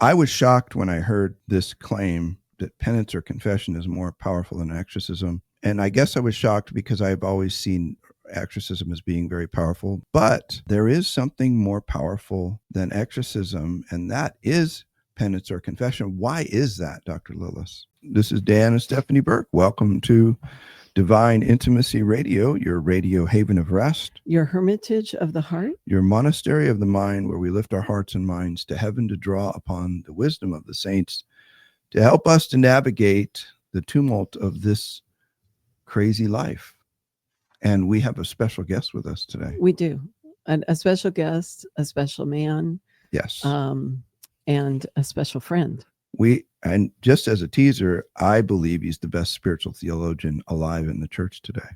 I was shocked when I heard this claim that penance or confession is more powerful than exorcism. And I guess I was shocked because I've always seen exorcism as being very powerful. But there is something more powerful than exorcism, and that is penance or confession. Why is that, Dr. Lilles? This is Dan and Stephanie Burke. Welcome to Divine Intimacy Radio, your radio haven of rest, your hermitage of the heart, your monastery of the mind, where we lift our hearts and minds to heaven to draw upon the wisdom of the saints to help us to navigate the tumult of this crazy life. And we have a special guest with us today. We do. A special guest, a special man. Yes. And a special friend. And just as a teaser, I believe he's the best spiritual theologian alive in the church today.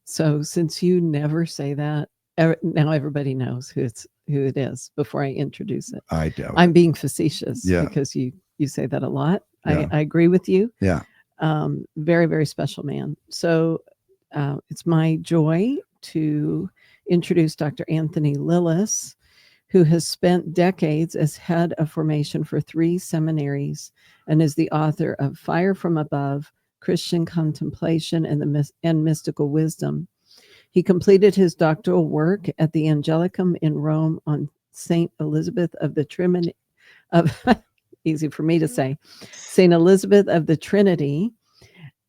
So since you never say that, now everybody knows who it is before I introduce it. I doubt I'm being facetious because you say that a lot. Yeah. I agree with you. Yeah. Very, very special man. So it's my joy to introduce Dr. Anthony Lilles, who has spent decades as head of formation for 3 seminaries and is the author of Fire from Above, Christian Contemplation and Mystical Wisdom. He completed his doctoral work at the Angelicum in Rome on St. Elizabeth of the Trinity, easy for me to say, St. Elizabeth of the Trinity,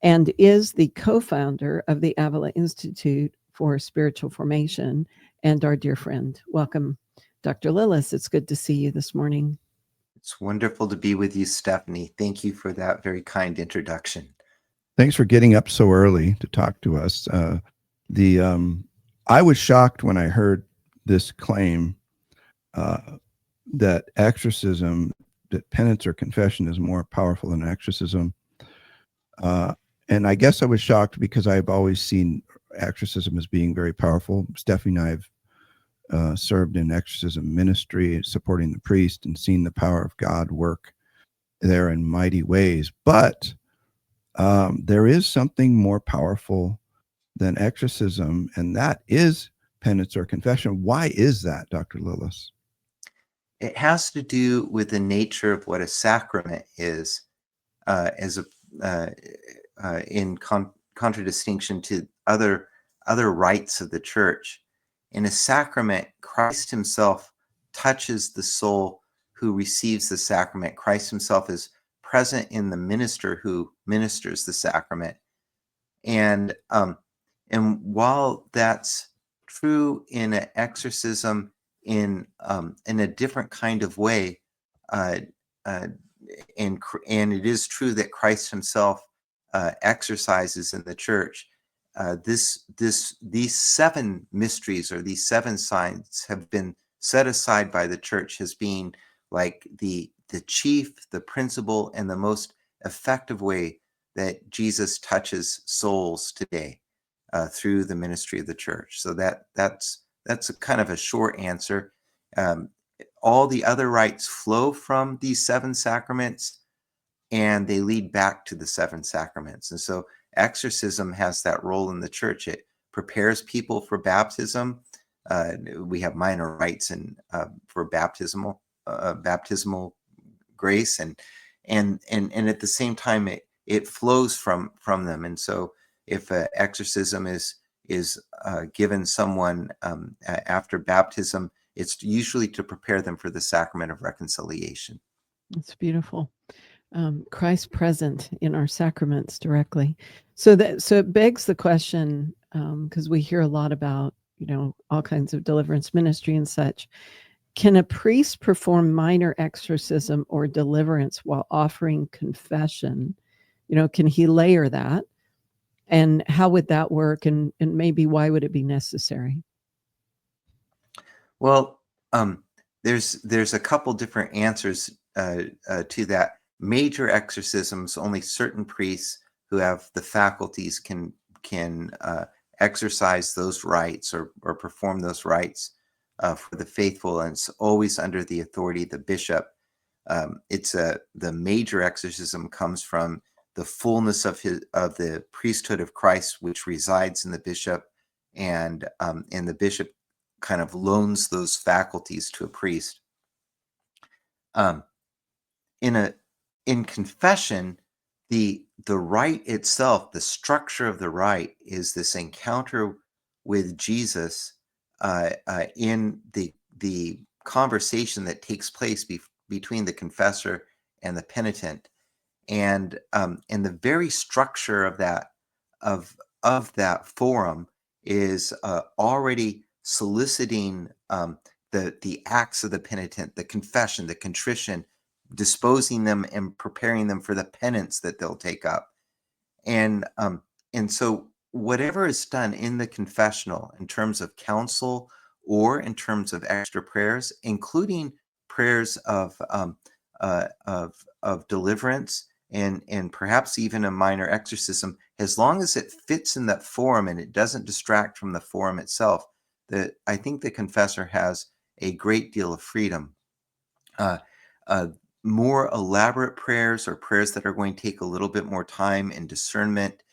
and is the co-founder of the Avila Institute for Spiritual Formation and our dear friend. Welcome, Dr. Lilles. It's good to see you this morning. It's wonderful to be with you, Stephanie. Thank you for that very kind introduction. Thanks for getting up so early to talk to us. I was shocked when I heard this claim that exorcism, that penance or confession is more powerful than exorcism. And I guess I was shocked because I've always seen exorcism as being very powerful. Stephanie and I have served in exorcism ministry, supporting the priest and seen the power of God work there in mighty ways. But there is something more powerful than exorcism, and that is penance or confession. Why is that, Dr. Lilles? It has to do with the nature of what a sacrament is, in contradistinction to other rites of the church. In a sacrament, Christ himself touches the soul who receives the sacrament. Christ himself is present in the minister who ministers the sacrament. And while that's true in an exorcism in a different kind of way, and it is true that Christ himself exercises in the church. These 7 mysteries or these 7 signs have been set aside by the church as being like the chief, the principal, and the most effective way that Jesus touches souls today through the ministry of the church. So that's a kind of a short answer. All the other rites flow from these 7 sacraments, and they lead back to the 7 sacraments. And so exorcism has that role in the church. It prepares people for baptism. We have minor rites and for baptismal grace, and at the same time it flows from them. And so if exorcism is given someone after baptism, it's usually to prepare them for the Sacrament of Reconciliation. It's beautiful. Christ present in our sacraments directly. So it begs the question, because we hear a lot about, all kinds of deliverance ministry and such. Can a priest perform minor exorcism or deliverance while offering confession? Can he layer that? And how would that work? And maybe why would it be necessary? Well, there's a couple different answers to that. Major exorcisms, only certain priests who have the faculties can exercise those rites or perform those rites for the faithful, and it's always under the authority of the bishop. The major exorcism comes from the fullness of the priesthood of Christ, which resides in the bishop, and the bishop kind of loans those faculties to a priest. in confession, the rite itself, the structure of the rite, is this encounter with Jesus in the conversation that takes place between the confessor and the penitent, and the very structure of that forum is already soliciting the acts of the penitent, the confession, the contrition, disposing them and preparing them for the penance that they'll take up. And so whatever is done in the confessional in terms of counsel or in terms of extra prayers, including prayers of deliverance and perhaps even a minor exorcism, as long as it fits in that forum and it doesn't distract from the forum itself, that I think the confessor has a great deal of freedom. More elaborate prayers, or prayers that are going to take a little bit more time and discernment,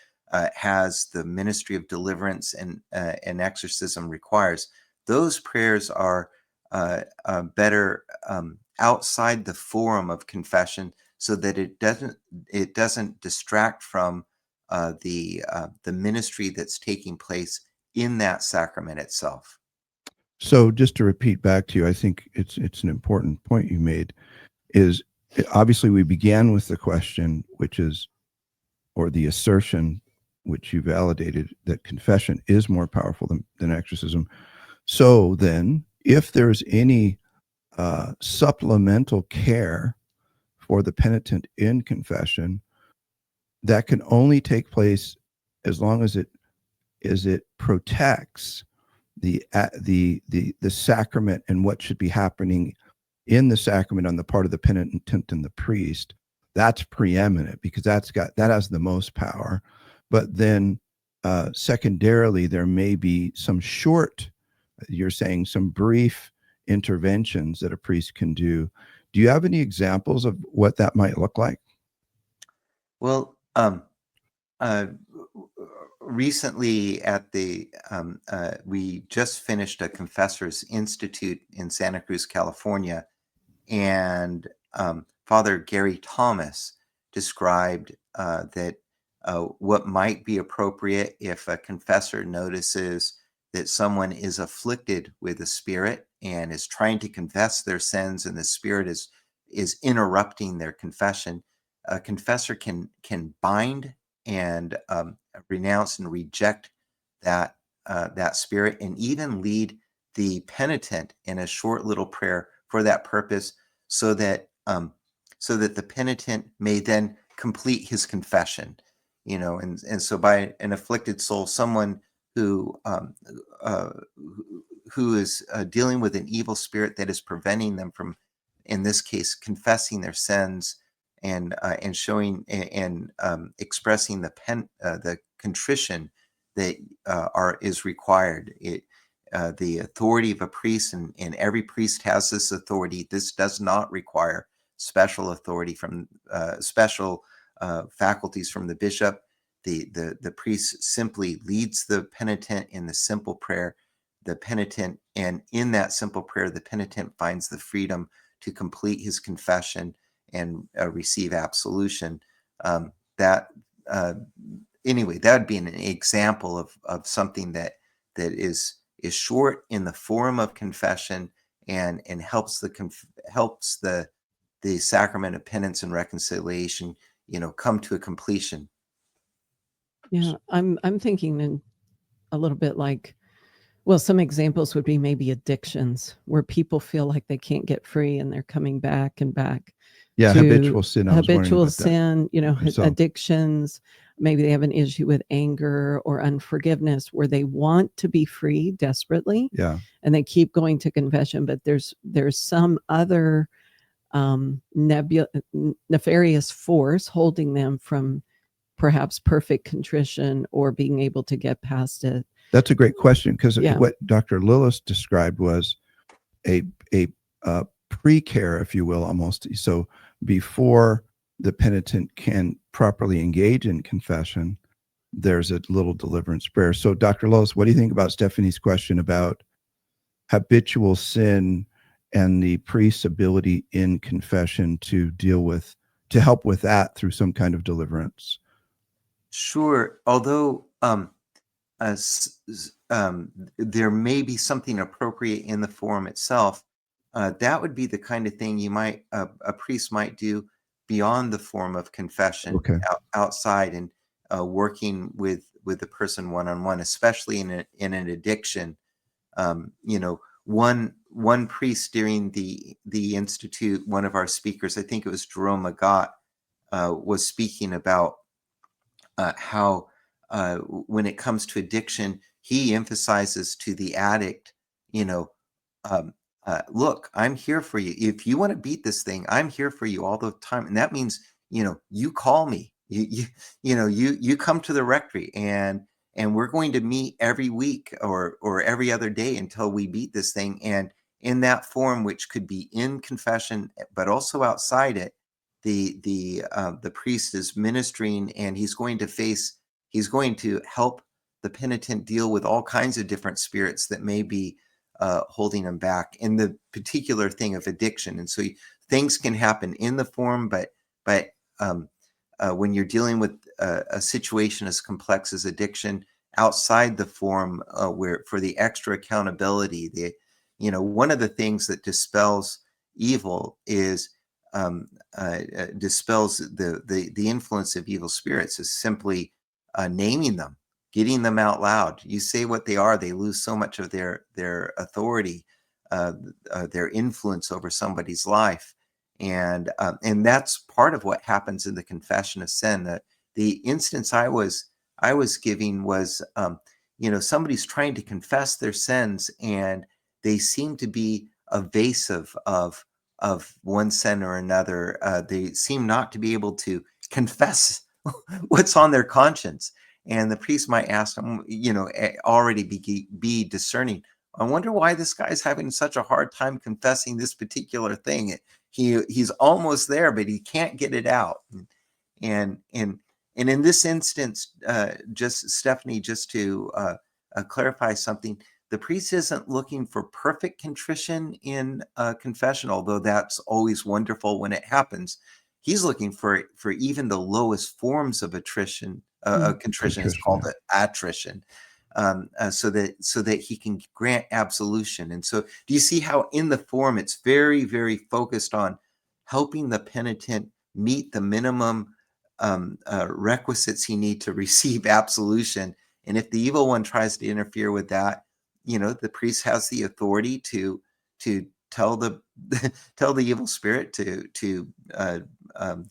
has the ministry of deliverance and exorcism requires. Those prayers are better outside the forum of confession, so that it doesn't distract from the ministry that's taking place in that sacrament itself. So just to repeat back to you, I think it's an important point you made, is obviously we began with the question, which is, or the assertion, which you validated, that confession is more powerful than exorcism. So then, if there's any supplemental care for the penitent in confession, that can only take place as long as it protects the sacrament and what should be happening in the sacrament on the part of the penitent and the priest. That's preeminent, because that has the most power. But then secondarily, there may be some short, you're saying, some brief interventions that a priest can do. Do you have any examples of what that might look like? Well, recently we just finished a Confessors Institute in Santa Cruz, California, and Father Gary Thomas described that what might be appropriate if a confessor notices that someone is afflicted with a spirit and is trying to confess their sins, and the spirit is interrupting their confession. A confessor can bind and renounce and reject that spirit, and even lead the penitent in a short little prayer for that purpose, so that the penitent may then complete his confession. And so by an afflicted soul, someone who is dealing with an evil spirit that is preventing them from, in this case, confessing their sins and showing and expressing the contrition that is required. The authority of a priest, and every priest has this authority. This does not require special authority from special faculties from the bishop. The priest simply leads the penitent in the simple prayer. The penitent, and in that simple prayer, the penitent finds the freedom to complete his confession and receive absolution. Anyway, that would be an example of something that is short in the forum of confession, and helps the sacrament of penance and reconciliation, come to a completion. Yeah, I'm thinking in a little bit like, well, some examples would be maybe addictions, where people feel like they can't get free and they're coming back and back. Yeah, to habitual sin. Habitual sin, myself. addictions. Maybe they have an issue with anger or unforgiveness, where they want to be free desperately. Yeah. And they keep going to confession, but there's some other nefarious force holding them from perhaps perfect contrition or being able to get past it. That's a great question, because Yeah. what Dr. Lilles described was a pre-care, if you will, almost. So before the penitent can properly engage in confession, there's a little deliverance prayer. So Dr. Lilles, what do you think about Stephanie's question about habitual sin and the priest's ability in confession to help with that through some kind of deliverance. Sure. Although there may be something appropriate in the form itself, that would be the kind of thing a priest might do beyond the form of confession, Okay. outside, and working with the person one-on-one, especially in an addiction. One priest during the institute, one of our speakers, I think it was Jerome Magat, was speaking about how when it comes to addiction, he emphasizes to the addict, you know, um, look, I'm here for you. If you want to beat this thing, I'm here for you all the time. And that means, you call me, you come to the rectory, and we're going to meet every week or every other day until we beat this thing. And in that form, which could be in confession, but also outside it, the priest is ministering, and he's going to help the penitent deal with all kinds of different spirits that may be holding him back in the particular thing of addiction. And so things can happen in the form, but when you're dealing with a situation as complex as addiction outside the form, where for the extra accountability, one of the things that dispels evil is dispels the influence of evil spirits is simply naming them, getting them out loud. You say what they are, they lose so much of their authority, their influence over somebody's life, and that's part of what happens in the confession of sin. The instance I was giving was, somebody's trying to confess their sins, and they seem to be evasive of one sin or another. They seem not to be able to confess what's on their conscience. And the priest might ask them, already be discerning. I wonder why this guy's having such a hard time confessing this particular thing. He's almost there, but he can't get it out. And in this instance, just Stephanie, just to clarify something, the priest isn't looking for perfect contrition in confession, although that's always wonderful when it happens. He's looking for even the lowest forms of contrition. Is called attrition, so that he can grant absolution. And so, do you see how in the form it's very, very focused on helping the penitent meet the minimum requisites he needs to receive absolution? And if the evil one tries to interfere with that, the priest has the authority to tell the tell the evil spirit to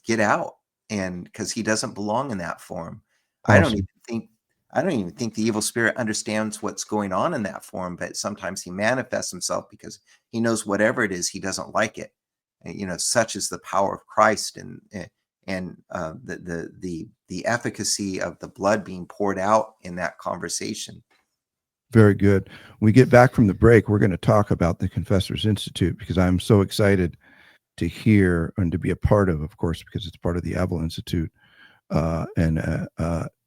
get out, and because he doesn't belong in that form. Awesome. I don't even think the evil spirit understands what's going on in that form, but sometimes he manifests himself because he knows whatever it is, he doesn't like it. And, such is the power of Christ, and the efficacy of the blood being poured out in that conversation. Very good. When we get back from the break, we're going to talk about the Confessors Institute, because I'm so excited to hear and to be a part of course, because it's part of the Avila Institute, and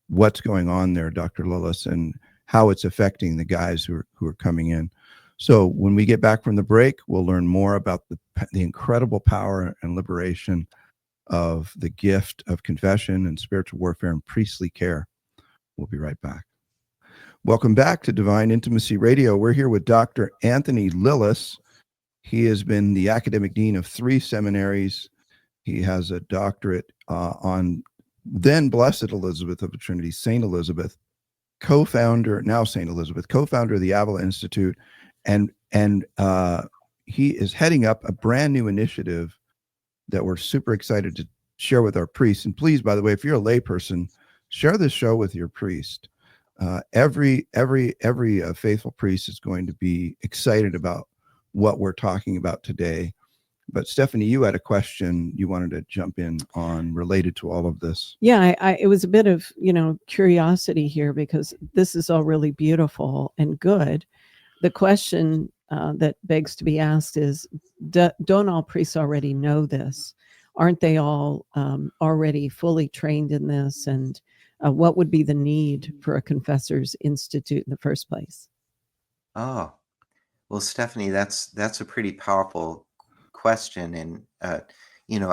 what's going on there, Dr. Lilles, and how it's affecting the guys who are coming in. So when we get back from the break, we'll learn more about the incredible power and liberation of the gift of confession and spiritual warfare and priestly care. We'll be right back. Welcome back to Divine Intimacy Radio. We're here with Dr. Anthony Lilles. He has been the academic dean of 3 seminaries. He has a doctorate on then Blessed Elizabeth of the Trinity, St. Elizabeth, co-founder, now St. Elizabeth, co-founder of the Avila Institute, and he is heading up a brand new initiative that we're super excited to share with our priests. And please, by the way, if you're a layperson, share this show with your priest. Every faithful priest is going to be excited about what we're talking about today. But Stephanie, you had a question you wanted to jump in on related to all of this. Yeah, it was a bit of, curiosity here, because this is all really beautiful and good. The question that begs to be asked is, don't all priests already know this? Aren't they all already fully trained in this? And what would be the need for a Confessors Institute in the first place? Oh, Well, Stephanie, that's a pretty powerful question, and you know,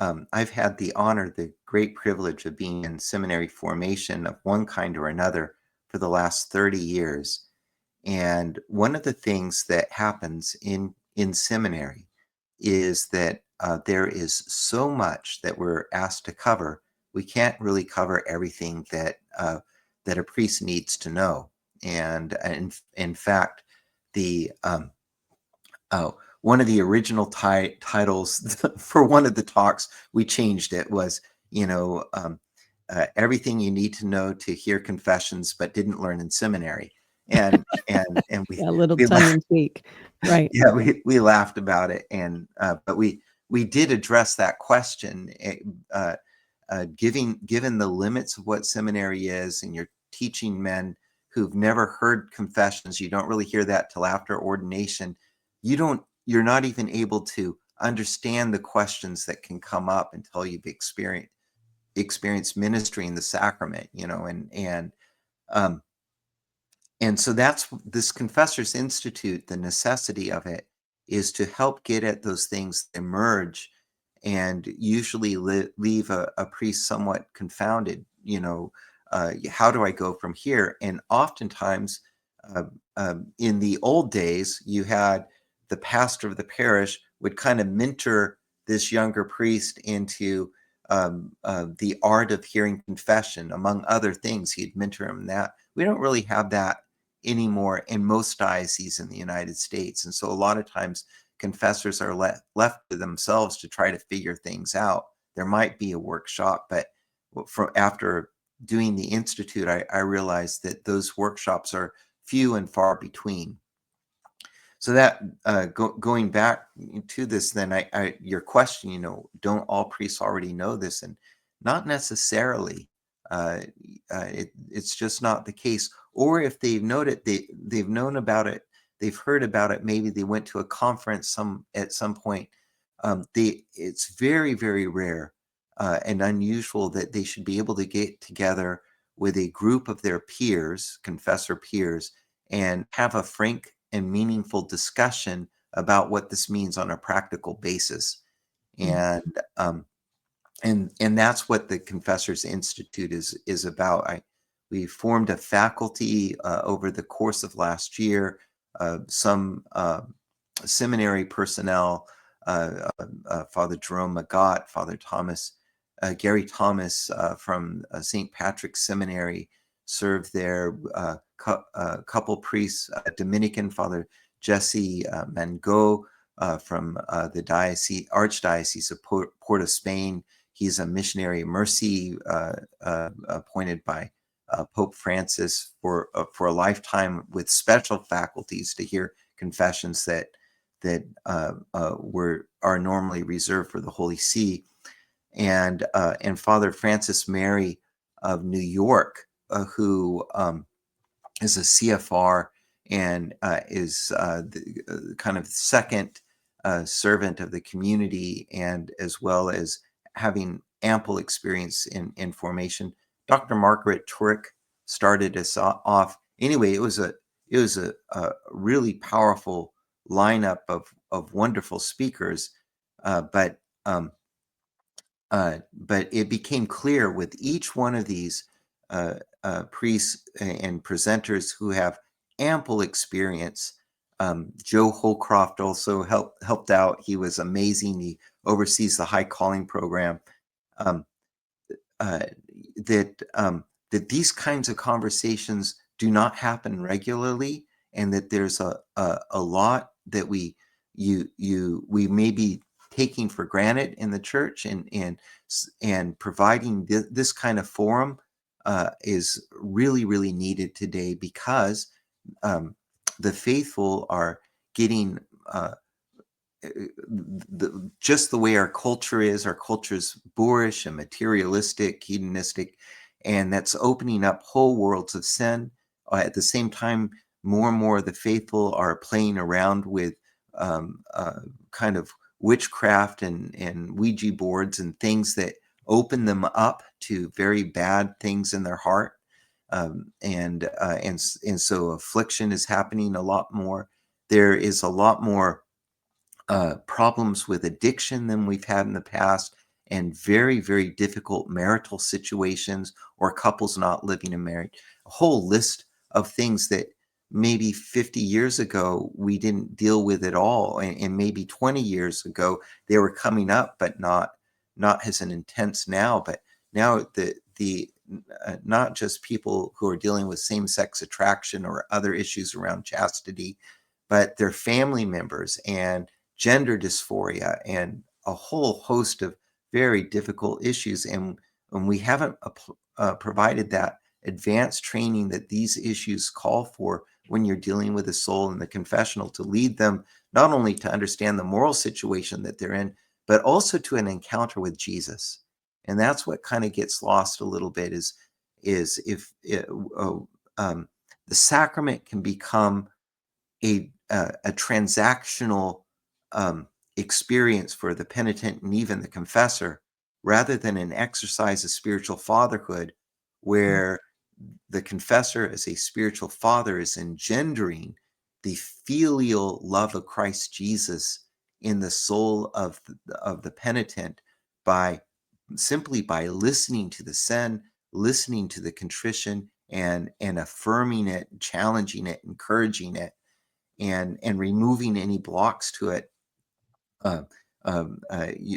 I've had the honor, the great privilege of being in seminary formation of one kind or another for the last 30 years. And one of the things that happens in seminary is that there is so much that we're asked to cover. We can't really cover everything that a priest needs to know. And in fact, the one of the original titles for one of the talks, we changed it, was, everything you need to know to hear confessions but didn't learn in seminary. And Yeah, a little we tongue in cheek. Right. yeah, we laughed about it, and but we did address that question, given the limits of what seminary is, and you're teaching men who've never heard confessions. You don't really hear that till after ordination. You're not even able to understand the questions that can come up until you've experienced ministry in the sacrament, um, and so that's this Confessors Institute. The necessity of it is to help get at those things that emerge and usually leave a priest somewhat confounded. How do I go from here? And oftentimes, uh, in the old days, you had the pastor of the parish would kind of mentor this younger priest into the art of hearing confession, among other things. He'd mentor him in that. We don't really have that anymore in most dioceses in the United States. And so a lot of times confessors are left to themselves to try to figure things out. There might be a workshop, but after doing the Institute, I realized that those workshops are few and far between. So that going back to this, then your question, don't all priests already know this? And not necessarily. It's just not the case. Or if they've known it, they've known about it, they've heard about it. Maybe they went to a conference at some point. It's very, very rare and unusual that they should be able to get together with a group of their peers, confessor peers, and have a frank and meaningful discussion about what this means on a practical basis. Mm. And that's what the Confessors Institute is about. We formed a faculty over the course of last year. Some seminary personnel, Father Jerome Magat, Father Thomas, Gary Thomas from St. Patrick's Seminary served there. Couple priests, Dominican Father Jesse Mango from the Archdiocese of Port of Spain. He's a missionary of mercy appointed by Pope Francis for a lifetime, with special faculties to hear confessions that are normally reserved for the Holy See. And Father Francis Mary of New York, who is a CFR and is the kind of second servant of the community, and as well as having ample experience in formation. Dr. Margaret Turek started us off. Anyway, it was a really powerful lineup of wonderful speakers, but it became clear with each one of these priests and presenters who have ample experience. Joe Holcroft also helped out. He was amazing. He oversees the High Calling program. Um, uh, that these kinds of conversations do not happen regularly, and that there's a lot that we may be taking for granted in the church, and providing this kind of forum is really, really needed today, because the faithful are getting just the way our culture is. Our culture is boorish and materialistic, hedonistic, and that's opening up whole worlds of sin. At the same time, more and more of the faithful are playing around with kind of witchcraft and Ouija boards and things that open them up to very bad things in their heart. And so affliction is happening a lot more. There is a lot more problems with addiction than we've had in the past, and very, very difficult marital situations or couples not living in marriage. A whole list of things that maybe 50 years ago we didn't deal with at all, and maybe 20 years ago they were coming up, but not as an intense now. But now the not just people who are dealing with same-sex attraction or other issues around chastity, but their family members and gender dysphoria and a whole host of very difficult issues. And we haven't provided that advanced training that these issues call for when you're dealing with a soul in the confessional, to lead them not only to understand the moral situation that they're in, but also to an encounter with Jesus. And that's what kind of gets lost a little bit, is if the sacrament can become a transactional experience for the penitent and even the confessor, rather than an exercise of spiritual fatherhood, where the confessor as a spiritual father is engendering the filial love of Christ Jesus in the soul of the penitent, by simply by listening to the sin, listening to the contrition, and affirming it, challenging it, encouraging it, and removing any blocks to it,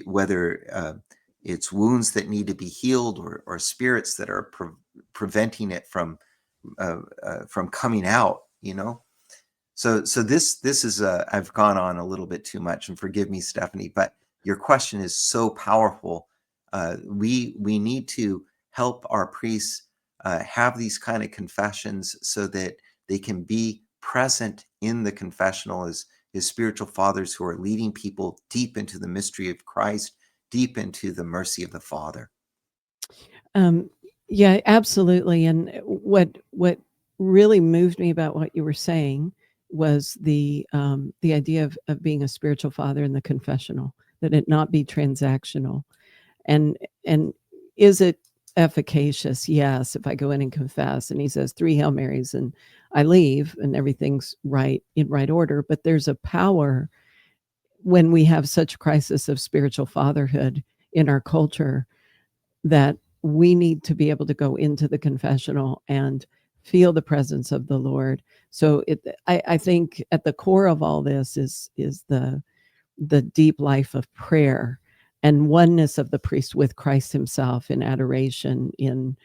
whether it's wounds that need to be healed, or spirits that are preventing it from coming out. So this is I've gone on a little bit too much, and forgive me, Stephanie, but your question is so powerful. We need to help our priests have these kind of confessions, so that they can be present in the confessional as spiritual fathers who are leading people deep into the mystery of Christ, deep into the mercy of the Father. Yeah, absolutely. And what really moved me about what you were saying was the idea of being a spiritual father in the confessional, that it not be transactional. And is it efficacious? Yes. If I go in and confess and he says 3 Hail Marys and I leave and everything's right, in right order, but there's a power when we have such a crisis of spiritual fatherhood in our culture, that we need to be able to go into the confessional and feel the presence of the Lord. So I think at the core of all this is the deep life of prayer and oneness of the priest with Christ himself in adoration, in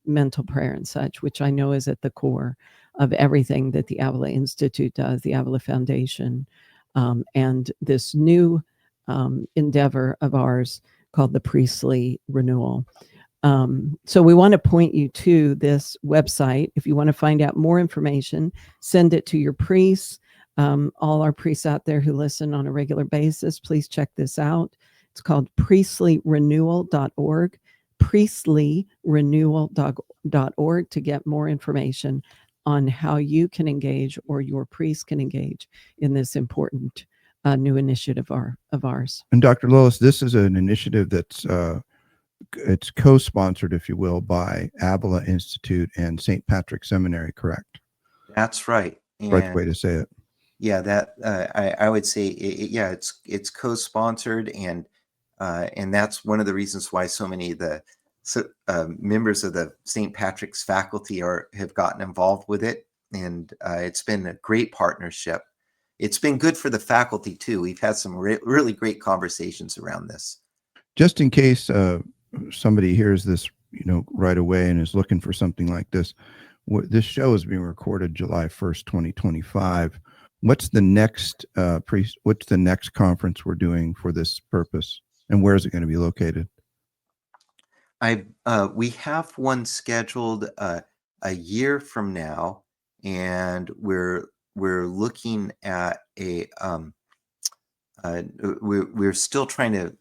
mental prayer and such, which I know is at the core of everything that the Avila Institute does, the Avila Foundation, and this new endeavor of ours called the Priestly Renewal. So we want to point you to this website. If you want to find out more information, send it to your priests. All our priests out there who listen on a regular basis, please check this out. It's called priestlyrenewal.org, priestlyrenewal.org, to get more information on how you can engage, or your priest can engage, in this important new initiative of ours. And Dr. Lilles, this is an initiative that's it's co-sponsored, if you will, by Avila Institute and St. Patrick's Seminary, correct? That's right. Right way to say it. Yeah, that I would say, it's co-sponsored, and that's one of the reasons why so many of the members of the St. Patrick's faculty have gotten involved with it, and it's been a great partnership. It's been good for the faculty too. We've had some really great conversations around this. Just in case somebody hears this, right away and is looking for something like this, this show is being recorded July 1st, 2025. What's the next what's the next conference we're doing for this purpose, and where is it going to be located? We have one scheduled a year from now, and we're looking at we're still trying to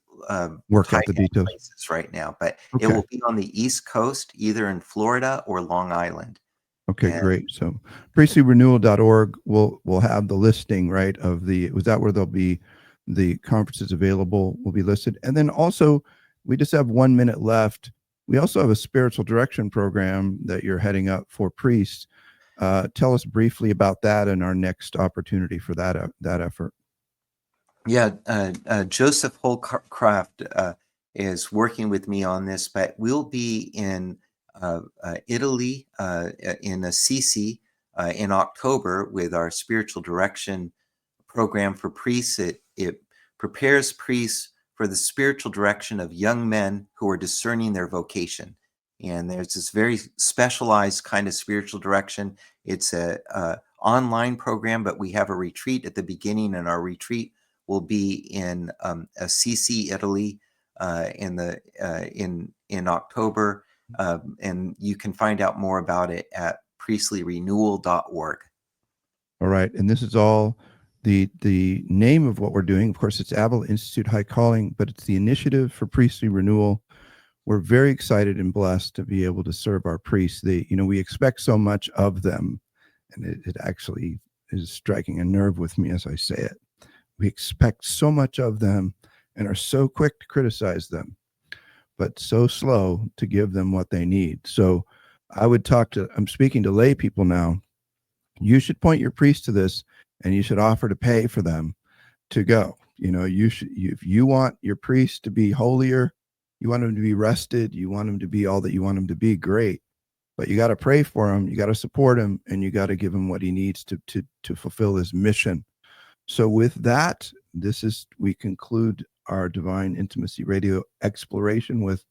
work out the details right now, but okay. It will be on the East Coast, either in Florida or Long Island. Okay, great. So priestlyrenewal.org will have the listing, right, of was that where there'll be the conferences available will be listed. And then also, we just have 1 minute left. We also have a spiritual direction program that you're heading up for priests. Tell us briefly about that and our next opportunity for that effort. Yeah, Joseph Holcraft is working with me on this, but we'll be in Italy in Assisi in October with our spiritual direction program for priests. It prepares priests for the spiritual direction of young men who are discerning their vocation. And there's this very specialized kind of spiritual direction. It's a online program, but we have a retreat at the beginning, and our retreat will be in Assisi, Italy, in October, and you can find out more about it at priestlyrenewal.org. All right, and this is all the name of what we're doing. Of course, it's Avila Institute High Calling, but it's the Initiative for Priestly Renewal. We're very excited and blessed to be able to serve our priests. We expect so much of them, and it actually is striking a nerve with me as I say it. We expect so much of them and are so quick to criticize them, but so slow to give them what they need. So I'm speaking to lay people now. You should point your priest to this, and you should offer to pay for them to go. If you want your priest to be holier, you want him to be rested, you want him to be all that you want him to be, great. But you got to pray for him, you got to support him, and you got to give him what he needs to fulfill his mission. So with that, we conclude our Divine Intimacy Radio exploration with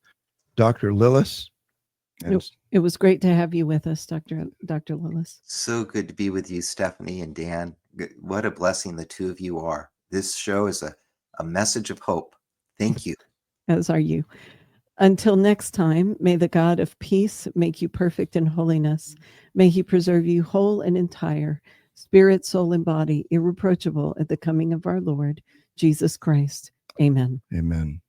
Dr. Lilles. It was great to have you with us, Dr. Lilles. So good to be with you, Stephanie and Dan. What a blessing the two of you are. This show is a message of hope. Thank you. As are you. Until next time, may the God of peace make you perfect in holiness. May he preserve you whole and entire, spirit, soul, and body, irreproachable at the coming of our Lord, Jesus Christ. Amen. Amen.